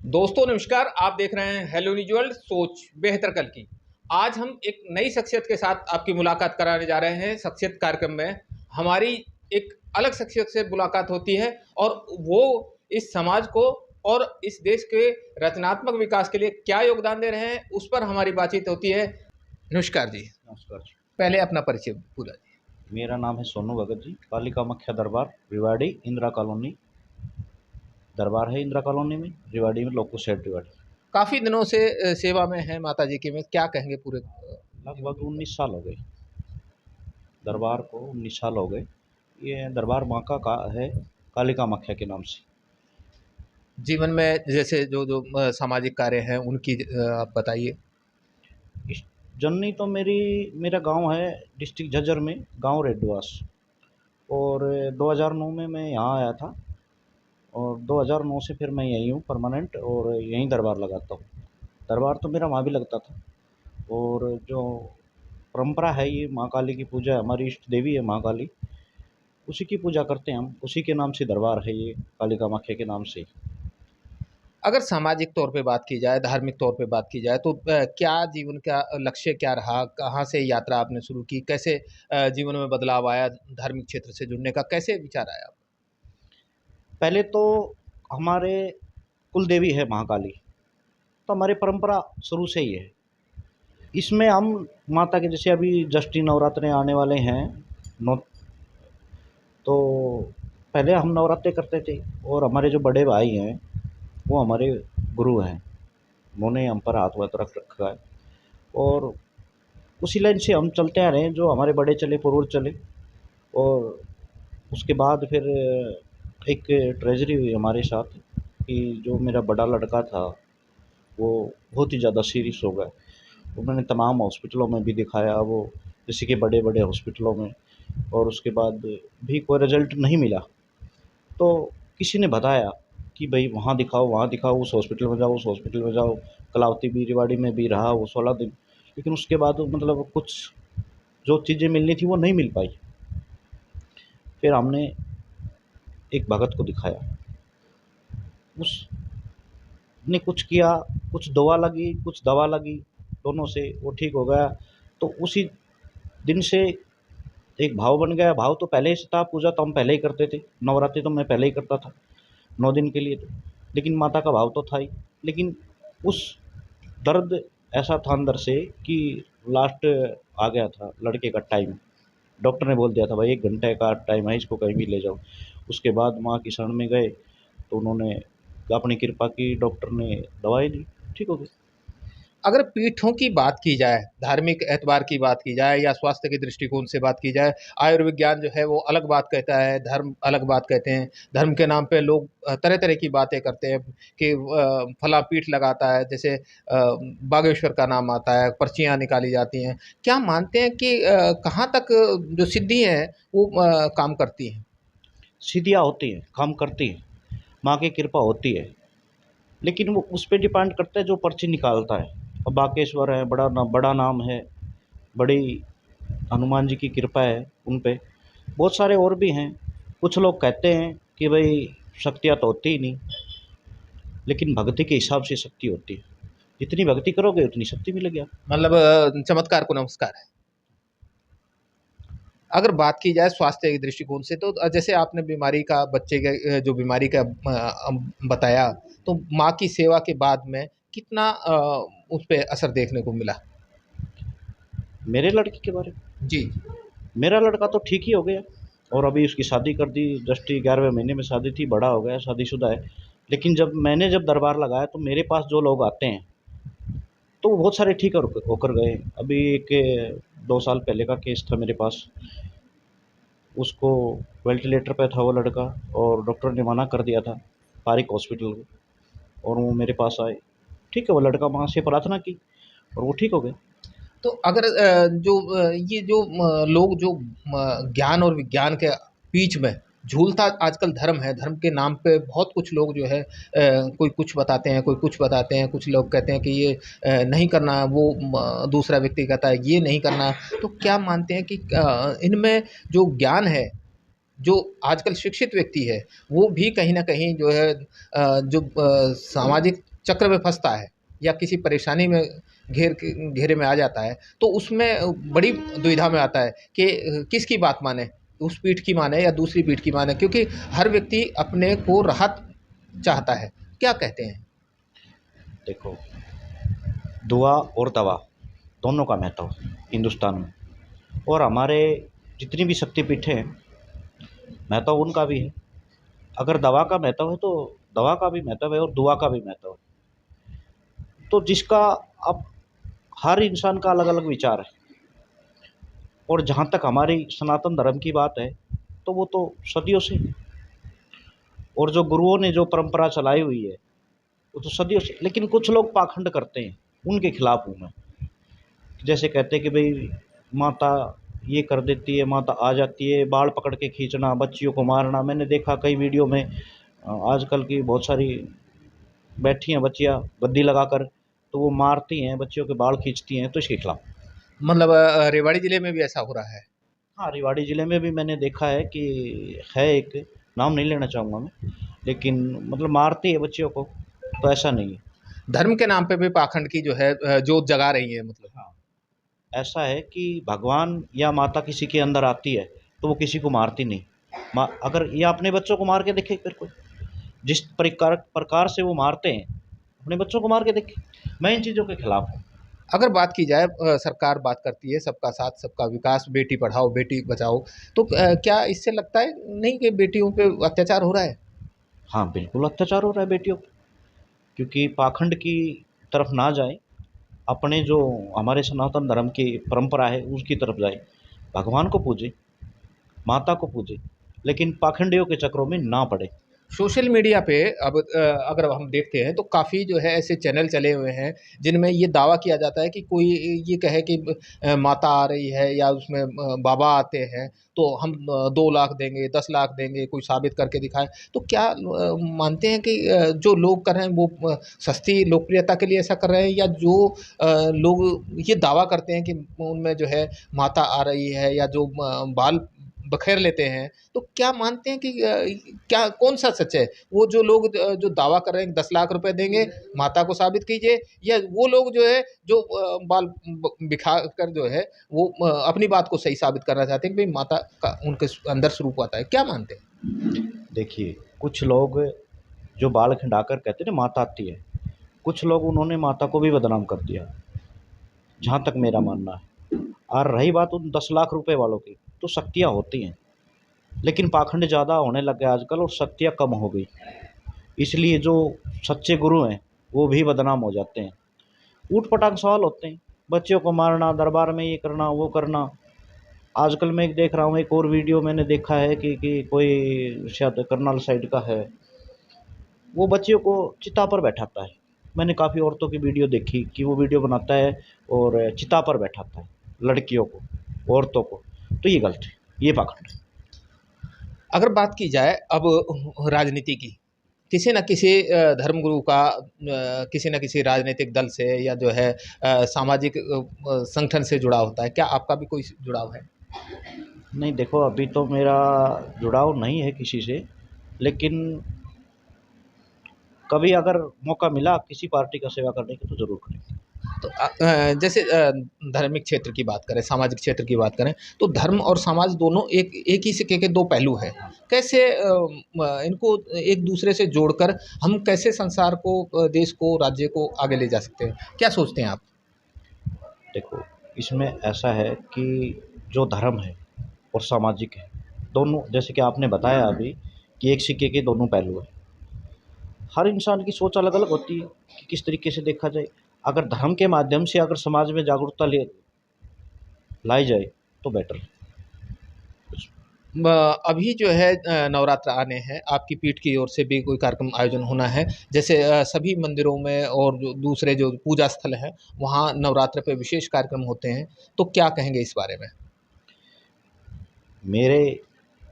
दोस्तों नमस्कार, आप देख रहे हैं हेलो न्यूज वर्ल्ड, सोच बेहतर कल की। आज हम एक नई शख्सियत के साथ आपकी मुलाकात कराने जा रहे हैं। शख्सियत कार्यक्रम में हमारी एक अलग शख्सियत से मुलाकात होती है और वो इस समाज को और इस देश के रचनात्मक विकास के लिए क्या योगदान दे रहे हैं, उस पर हमारी बातचीत होती है। नमस्कार जी। नमस्कार जी। पहले अपना परिचय पूरा जी। मेरा नाम है सोनू भगत जी। काली कामाख्या दरबार, रिवाड़ी, इंदिरा कॉलोनी। दरबार है इंदिरा कॉलोनी में, रिवाड़ी में, लोको शेड रिवाड़ी। काफ़ी दिनों से सेवा में है माता जी के, में क्या कहेंगे पूरे लगभग 19 साल हो गए दरबार को, 19 साल हो गए। ये दरबार माँ का है, काली कामाख्या के नाम से। जीवन में जैसे जो जो सामाजिक कार्य हैं उनकी आप बताइए। इस जननी तो मेरा गांव है डिस्ट्रिक्ट झज्जर में, गांव रेडवास। और 2009 में मैं यहाँ आया था और 2009 से फिर मैं यहीं हूँ परमानेंट और यहीं दरबार लगाता हूँ। दरबार तो मेरा वहाँ भी लगता था। और जो परंपरा है, ये माँ काली की पूजा, हमारी इष्ट देवी है माँ काली, उसी की पूजा करते हैं हम। उसी के नाम से दरबार है ये, काली कामाख्या के नाम से। अगर सामाजिक तौर पे बात की जाए, धार्मिक तौर पे बात की जाए तो क्या जीवन का लक्ष्य क्या रहा? कहाँ से यात्रा आपने शुरू की? कैसे जीवन में बदलाव आया? धार्मिक क्षेत्र से जुड़ने का कैसे विचार आया? पहले तो हमारे कुल देवी है महाकाली, तो हमारी परंपरा शुरू से ही है। इसमें हम माता के, जैसे अभी जस्ट ही नवरात्रे आने वाले हैं, नौ, तो पहले हम नवरात्रे करते थे। और हमारे जो बड़े भाई हैं वो हमारे गुरु हैं, उन्होंने हम पर हाथ वाथ रख रखा है। और उसी लाइन से हम चलते आ रहे हैं, जो हमारे बड़े चले, पूर्वज चले। और उसके बाद फिर एक ट्रेजरी हुई हमारे साथ कि जो मेरा बड़ा लड़का था वो बहुत ही ज़्यादा सीरियस हो गया। उन्होंने तमाम हॉस्पिटलों में भी दिखाया, वो जैसे कि बड़े बड़े हॉस्पिटलों में, और उसके बाद भी कोई रिजल्ट नहीं मिला। तो किसी ने बताया कि भाई वहाँ दिखाओ, वहाँ दिखाओ, उस हॉस्पिटल में जाओ, उस हॉस्पिटल में जाओ। कलावती भी, रेवाड़ी में भी रहा वो 16 दिन, लेकिन उसके बाद मतलब कुछ जो चीज़ें मिलनी थी वो नहीं मिल पाई। फिर हमने एक भगत को दिखाया, उसने कुछ किया, कुछ दवा लगी, कुछ दवा लगी, दोनों से वो ठीक हो गया। तो उसी दिन से एक भाव बन गया। भाव तो पहले से था, पूजा तो हम पहले ही करते थे, नवरात्रि तो मैं पहले ही करता था 9 दिन के लिए तो, लेकिन माता का भाव तो था ही। लेकिन उस दर्द ऐसा था अंदर से कि लास्ट आ गया था लड़के का टाइम। डॉक्टर ने बोल दिया था भाई 1 घंटे का टाइम है, इसको कहीं भी ले जाओ। उसके बाद माँ की शरण में गए तो उन्होंने अपनी कृपा की, डॉक्टर ने दवाई दी, ठीक हो गई। अगर पीठों की बात की जाए, धार्मिक एतबार की बात की जाए या स्वास्थ्य के दृष्टिकोण से बात की जाए, आयुर्विज्ञान जो है वो अलग बात कहता है, धर्म अलग बात कहते हैं। धर्म के नाम पे लोग तरह तरह की बातें करते हैं कि फला पीठ लगाता है, जैसे बागेश्वर का नाम आता है, पर्चियाँ निकाली जाती हैं। क्या मानते हैं कि कहाँ तक जो सिद्धि है वो काम करती हैं? सीधियाँ होती हैं, काम करती हैं, माँ की कृपा होती है। लेकिन वो उस पे डिपेंड करता है जो पर्ची निकालता है। अब बागेश्वर है, बड़ा नाम है, बड़ी हनुमान जी की कृपा है उन पे। बहुत सारे और भी हैं। कुछ लोग कहते हैं कि भाई शक्तियाँ तो होती ही नहीं, लेकिन भक्ति के हिसाब से शक्ति होती है। जितनी भक्ति करोगे उतनी शक्ति मिलेगी आपको। मतलब चमत्कार को नमस्कार है। अगर बात की जाए स्वास्थ्य के दृष्टिकोण से तो जैसे आपने बीमारी का, बच्चे के जो बीमारी का बताया, तो माँ की सेवा के बाद में कितना उस पे असर देखने को मिला? मेरे लड़के के बारे में, जी। मेरा लड़का तो ठीक ही हो गया। और अभी उसकी शादी कर दी, जस्ट ही 11वें महीने में शादी थी, बड़ा हो गया, शादीशुदा है। लेकिन जब दरबार लगाया तो मेरे पास जो लोग आते हैं तो वो बहुत सारे ठीक होकर गए। अभी एक 2 साल पहले का केस था मेरे पास, उसको वेंटिलेटर पे था वो लड़का, और डॉक्टर ने मना कर दिया था पारिक हॉस्पिटल को, और वो मेरे पास आए। ठीक है, वो लड़का वहाँ से प्रार्थना की और वो ठीक हो गया। तो अगर ये जो लोग जो ज्ञान और विज्ञान के बीच में झूलता आजकल धर्म है, धर्म के नाम पे बहुत कुछ लोग जो है कोई कुछ बताते हैं, कोई कुछ बताते हैं। कुछ लोग कहते हैं कि ये नहीं करना, वो दूसरा व्यक्ति कहता है ये नहीं करना। तो क्या मानते हैं कि इनमें जो ज्ञान है, जो आजकल शिक्षित व्यक्ति है, वो भी कहीं न कहीं जो है जो सामाजिक चक्र में फँसता है या किसी परेशानी में घेरे में आ जाता है, तो उसमें बड़ी दुविधा में आता है कि किसकी बात माने, उस पीठ की माने या दूसरी पीठ की माने, क्योंकि हर व्यक्ति अपने को राहत चाहता है। क्या कहते हैं? देखो, दुआ और दवा दोनों का महत्व हिंदुस्तान में, और हमारे जितनी भी शक्तिपीठें हैं महत्व उनका भी है। अगर दवा का महत्व है तो दवा का भी महत्व है और दुआ का भी महत्व है। तो जिसका अब हर इंसान का अलग अलग विचार है, और जहाँ तक हमारी सनातन धर्म की बात है तो वो तो सदियों से, और जो गुरुओं ने जो परंपरा चलाई हुई है वो तो सदियों से। लेकिन कुछ लोग पाखंड करते हैं, उनके खिलाफ हूँ मैं। जैसे कहते हैं कि भाई माता ये कर देती है, माता आ जाती है, बाल पकड़ के खींचना, बच्चियों को मारना। मैंने देखा कई वीडियो में आजकल की बहुत सारी बैठी हैं बच्चियाँ गद्दी लगाकर, तो वो मारती हैं, बच्चियों के बाल खींचती हैं, तो इसके खिलाफ। मतलब रेवाड़ी ज़िले में भी ऐसा हो रहा है? हाँ, रेवाड़ी ज़िले में भी मैंने देखा है कि है एक, नाम नहीं लेना चाहूँगा मैं, लेकिन मतलब मारती है बच्चियों को, तो ऐसा नहीं है। धर्म के नाम पे भी पाखंड की जो है जोत जगा रही है मतलब। हाँ, ऐसा है कि भगवान या माता किसी के अंदर आती है तो वो किसी को मारती नहीं। अगर ये अपने बच्चों को मार के देखे फिर कोई, जिस प्रकार प्रकार से वो मारते हैं, अपने बच्चों को मार के देखे। मैं इन चीज़ों के खिलाफ हूँ। अगर बात की जाए, सरकार बात करती है सबका साथ सबका विकास, बेटी पढ़ाओ बेटी बचाओ, तो क्या इससे लगता है नहीं कि बेटियों पे अत्याचार हो रहा है? हाँ, बिल्कुल अत्याचार हो रहा है बेटियों पे, क्योंकि पाखंड की तरफ ना जाए, अपने जो हमारे सनातन धर्म की परंपरा है उसकी तरफ जाए, भगवान को पूजे, माता को पूजे, लेकिन पाखंडियों के चक्रों में ना पड़े। सोशल मीडिया पे अब अगर हम देखते हैं तो काफ़ी जो है ऐसे चैनल चले हुए हैं जिनमें ये दावा किया जाता है कि कोई ये कहे कि माता आ रही है या उसमें बाबा आते हैं तो हम 2 लाख देंगे, 10 लाख देंगे, कोई साबित करके दिखाए। तो क्या मानते हैं कि जो लोग कर रहे हैं वो सस्ती लोकप्रियता के लिए ऐसा कर रहे हैं, या जो लोग ये दावा करते हैं कि उनमें जो है माता आ रही है या जो बाल बखेर लेते हैं, तो क्या मानते हैं कि क्या कौन-सा सच है? वो जो लोग जो दावा कर रहे हैं 10 लाख रुपए देंगे, माता को साबित कीजिए, या वो लोग जो है जो बाल बिखा कर जो है वो अपनी बात को सही साबित करना चाहते हैं कि भई माता का उनके अंदर स्वरूप आता है। क्या मानते हैं? देखिए, कुछ लोग जो बाल खिंडाकर कहते हैं ना माता आती है, कुछ लोग उन्होंने माता को भी बदनाम कर दिया, जहाँ तक मेरा मानना है। और रही बात उन 10 लाख रुपए वालों की, तो शक्तियाँ होती हैं, लेकिन पाखंड ज़्यादा होने लग गए आजकल और शक्तियाँ कम हो गई। इसलिए जो सच्चे गुरु हैं वो भी बदनाम हो जाते हैं। ऊट-पटांग सवाल होते हैं, बच्चियों को मारना, दरबार में ये करना, वो करना। आजकल मैं एक देख रहा हूँ, एक और वीडियो मैंने देखा है कि कोई शायद करनाल साइड का है, वो बच्चियों को चिता पर बैठाता है। मैंने काफ़ी औरतों की वीडियो देखी कि वो वीडियो बनाता है और चिता पर बैठाता है लड़कियों को, औरतों को। तो ये गलत है, ये पाखंड है। अगर बात की जाए अब राजनीति की, किसी न किसी धर्मगुरु का किसी न किसी राजनीतिक दल से या जो है सामाजिक संगठन से जुड़ा होता है। क्या आपका भी कोई जुड़ाव है? नहीं, देखो, अभी तो मेरा जुड़ाव नहीं है किसी से, लेकिन कभी अगर मौका मिला किसी पार्टी का सेवा करने की तो ज़रूर करेंगे। तो जैसे धार्मिक क्षेत्र की बात करें, सामाजिक क्षेत्र की बात करें, तो धर्म और समाज दोनों एक एक ही सिक्के के 2 पहलू हैं। कैसे इनको एक दूसरे से जोड़कर हम कैसे संसार को, देश को, राज्य को आगे ले जा सकते हैं? क्या सोचते हैं आप? देखो, इसमें ऐसा है कि जो धर्म है और सामाजिक है, दोनों, जैसे कि आपने बताया अभी, कि एक सिक्के के दोनों पहलू हैं। हर इंसान की सोच अलग-अलग होती है कि किस तरीके से देखा जाए। अगर धर्म के माध्यम से अगर समाज में जागरूकता ले लाई जाए तो बेटर है। अभी जो है नवरात्र आने हैं, आपकी पीठ की ओर से भी कोई कार्यक्रम आयोजन होना है। जैसे सभी मंदिरों में और जो दूसरे जो पूजा स्थल हैं, वहाँ नवरात्र पे विशेष कार्यक्रम होते हैं। तो क्या कहेंगे इस बारे में? मेरे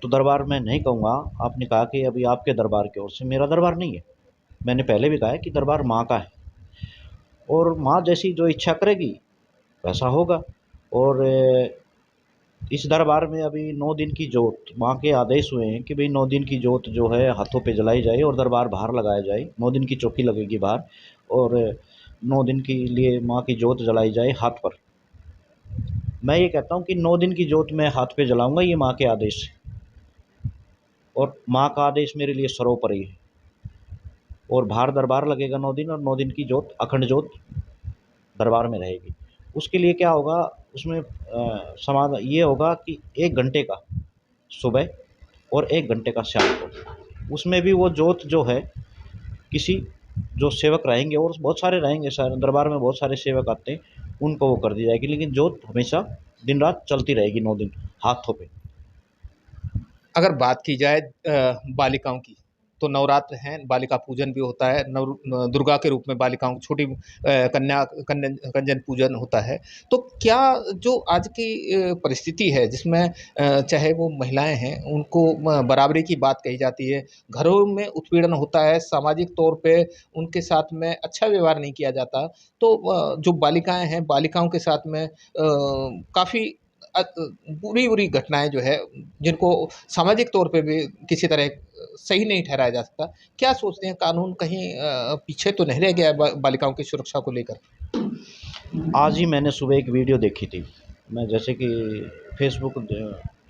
तो दरबार में नहीं कहूँगा, आपने कहा कि अभी आपके दरबार की ओर से, मेरा दरबार नहीं है। मैंने पहले भी कहा है कि दरबार माँ का है, और माँ जैसी जो इच्छा करेगी वैसा होगा। और इस दरबार में अभी 9 दिन की जोत, माँ के आदेश हुए हैं कि भई 9 दिन की जोत जो है हाथों पे जलाई जाए और दरबार बाहर लगाया जाए। 9 दिन की चौकी लगेगी बाहर, और 9 दिन के लिए माँ की जोत जलाई जाए हाथ पर। मैं ये कहता हूँ कि 9 दिन की जोत मैं हाथ पे जलाऊंगा, ये माँ के आदेश से, और माँ का आदेश मेरे लिए सर्वोपरि है। और बाहर दरबार लगेगा 9 दिन, और 9 दिन की जोत, अखंड जोत दरबार में रहेगी। उसके लिए क्या होगा, उसमें समाधान ये होगा कि 1 घंटे का सुबह और 1 घंटे का शाम को, उसमें भी वो जोत जो है किसी जो सेवक रहेंगे, और बहुत सारे रहेंगे, दरबार में बहुत सारे सेवक आते हैं, उनको वो कर दी जाएगी, लेकिन जोत हमेशा दिन रात चलती रहेगी 9 दिन हाथों पे। अगर बात की जाए बालिकाओं की, तो नवरात्र हैं, बालिका पूजन भी होता है, दुर्गा के रूप में बालिकाओं को छोटी कंजन पूजन होता है। तो क्या जो आज की परिस्थिति है जिसमें चाहे वो महिलाएं हैं उनको बराबरी की बात कही जाती है, घरों में उत्पीड़न होता है, सामाजिक तौर पे उनके साथ में अच्छा व्यवहार नहीं किया जाता, तो जो बालिकाएं हैं बालिकाओं के साथ में काफ़ी बुरी बुरी घटनाएं जो है जिनको सामाजिक तौर पे भी किसी तरह सही नहीं ठहराया जा सकता। क्या सोचते हैं, कानून कहीं पीछे तो नहीं रह गया है बालिकाओं की सुरक्षा को लेकर? आज ही मैंने सुबह एक वीडियो देखी थी। मैं जैसे कि फेसबुक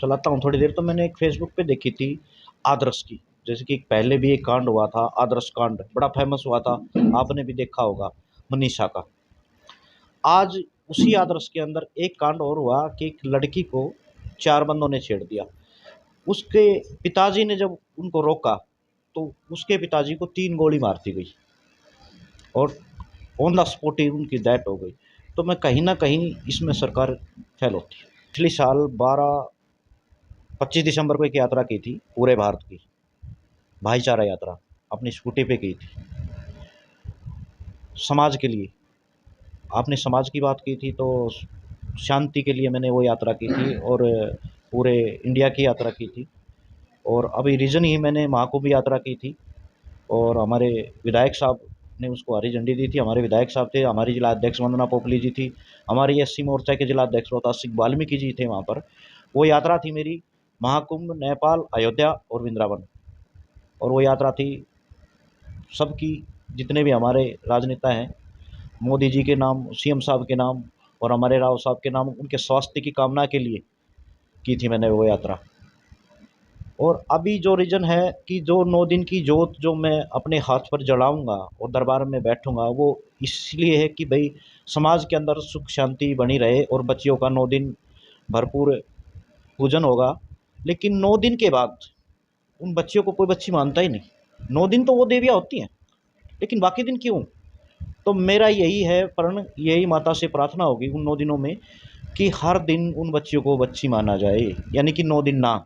चलाता हूँ थोड़ी देर, तो मैंने एक फेसबुक पे देखी थी आदर्श की। जैसे कि पहले भी एक कांड हुआ था, आदर्श कांड बड़ा फेमस हुआ था, आपने भी देखा होगा, मनीषा का। आज उसी आदर्श के अंदर एक कांड और हुआ कि एक लड़की को 4 बंदों ने छेड़ दिया। उसके पिताजी ने जब उनको रोका, तो उसके पिताजी को 3 गोली मार दी गई और ऑन द स्पॉट ही उनकी डेथ हो गई। तो मैं कहीं न कहीं इसमें सरकार फेल होती है। पिछले साल 25 दिसंबर को एक यात्रा की थी पूरे भारत की, भाईचारा यात्रा, अपनी स्कूटी पे की थी, समाज के लिए। आपने समाज की बात की थी, तो शांति के लिए मैंने वो यात्रा की थी, और पूरे इंडिया की यात्रा की थी। और अभी रीजन ही मैंने महाकुंभ यात्रा की थी, और हमारे विधायक साहब ने उसको हरी झंडी दी थी। हमारे विधायक साहब थे, हमारी जिला अध्यक्ष वंदना पोपली जी थी, हमारी एससी मोर्चा के जिला अध्यक्ष रोहतास सिंह वाल्मीकि जी थे वहाँ पर। वो यात्रा थी मेरी महाकुंभ, नेपाल, अयोध्या और वृंदावन। और वो यात्रा थी सबकी, जितने भी हमारे राजनेता हैं, मोदी जी के नाम, सीएम साहब के नाम और हमारे राव साहब के नाम, उनके स्वास्थ्य की कामना के लिए की थी मैंने वो यात्रा। और अभी जो रीज़न है कि जो 9 दिन की जोत जो मैं अपने हाथ पर जलाऊँगा और दरबार में बैठूँगा, वो इसलिए है कि भई समाज के अंदर सुख शांति बनी रहे और बच्चियों का 9 दिन भरपूर पूजन होगा। लेकिन 9 दिन के बाद उन बच्चियों को कोई बच्ची मानता ही नहीं। 9 दिन तो वो देवियाँ होती हैं, लेकिन बाकी दिन क्यों? तो मेरा यही है प्रण, यही माता से प्रार्थना होगी उन 9 दिनों में कि हर दिन उन बच्चियों को बच्ची माना जाए, यानी कि 9 दिन ना।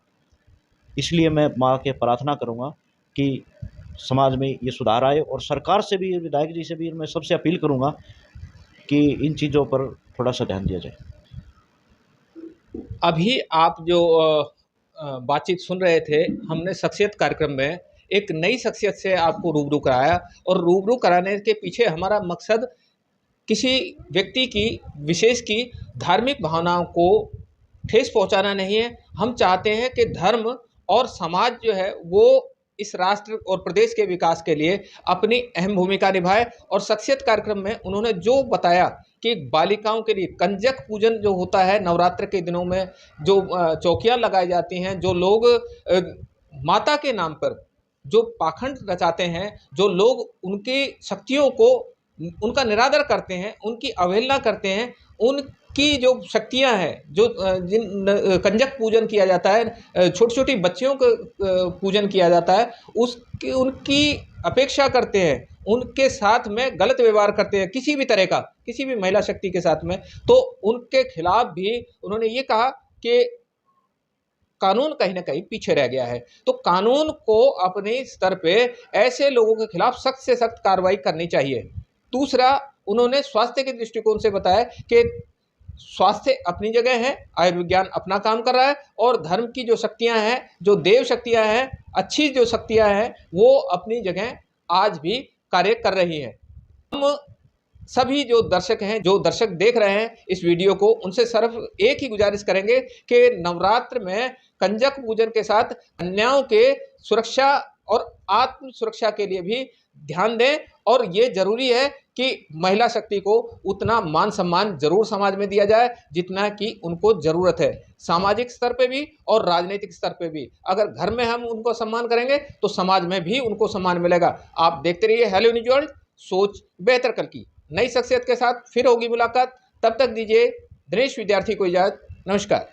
इसलिए मैं माँ के प्रार्थना करूँगा कि समाज में ये सुधार आए, और सरकार से भी, विधायक जी से भी मैं सबसे अपील करूँगा कि इन चीज़ों पर थोड़ा सा ध्यान दिया जाए। अभी आप जो बातचीत सुन रहे थे, हमने शख्सियत कार्यक्रम में एक नई शख्सियत से आपको रूबरू कराया, और रूबरू कराने के पीछे हमारा मकसद किसी व्यक्ति की विशेष की धार्मिक भावनाओं को ठेस पहुंचाना नहीं है। हम चाहते हैं कि धर्म और समाज जो है वो इस राष्ट्र और प्रदेश के विकास के लिए अपनी अहम भूमिका निभाए। और शख्सियत कार्यक्रम में उन्होंने जो बताया कि बालिकाओं के लिए कंजक पूजन जो होता है नवरात्र के दिनों में, जो चौकियां लगाई जाती हैं, जो लोग माता के नाम पर जो पाखंड रचाते हैं, जो लोग उनकी शक्तियों को, उनका निरादर करते हैं, उनकी अवहेलना करते हैं, उनकी जो शक्तियां हैं, जो जिन कंजक पूजन किया जाता है, छोटी छोटी बच्चियों का पूजन किया जाता है, उसकी उनकी अपेक्षा करते हैं, उनके साथ में गलत व्यवहार करते हैं किसी भी तरह का, किसी भी महिला शक्ति के साथ में, तो उनके खिलाफ भी उन्होंने ये कहा कि कानून कहीं ना कहीं पीछे रह गया है। तो कानून को अपने स्तर पे ऐसे लोगों के खिलाफ सख्त से सख्त कार्रवाई करनी चाहिए। दूसरा, उन्होंने स्वास्थ्य के दृष्टिकोण से बताया कि स्वास्थ्य अपनी जगह है, आयुर्विज्ञान अपना काम कर रहा है, और धर्म की जो शक्तियां हैं, जो देव शक्तियां हैं, अच्छी जो शक्तियां हैं, वो अपनी जगह आज भी कार्य कर रही हैं। हम सभी जो दर्शक हैं, जो दर्शक देख रहे हैं इस वीडियो को, उनसे सिर्फ एक ही गुजारिश करेंगे कि नवरात्र में कंजक पूजन के साथ कन्याओं के सुरक्षा और आत्म सुरक्षा के लिए भी ध्यान दें। और ये ज़रूरी है कि महिला शक्ति को उतना मान सम्मान ज़रूर समाज में दिया जाए जितना कि उनको ज़रूरत है, सामाजिक स्तर पे भी और राजनीतिक स्तर पे भी। अगर घर में हम उनको सम्मान करेंगे तो समाज में भी उनको सम्मान मिलेगा। आप देखते रहिए हेलो न्यूज़ वर्ल्ड, सोच बेहतर कल की। नई शख्सियत के साथ फिर होगी मुलाकात, तब तक दीजिए दिनेश विद्यार्थी को इजाज़त। नमस्कार।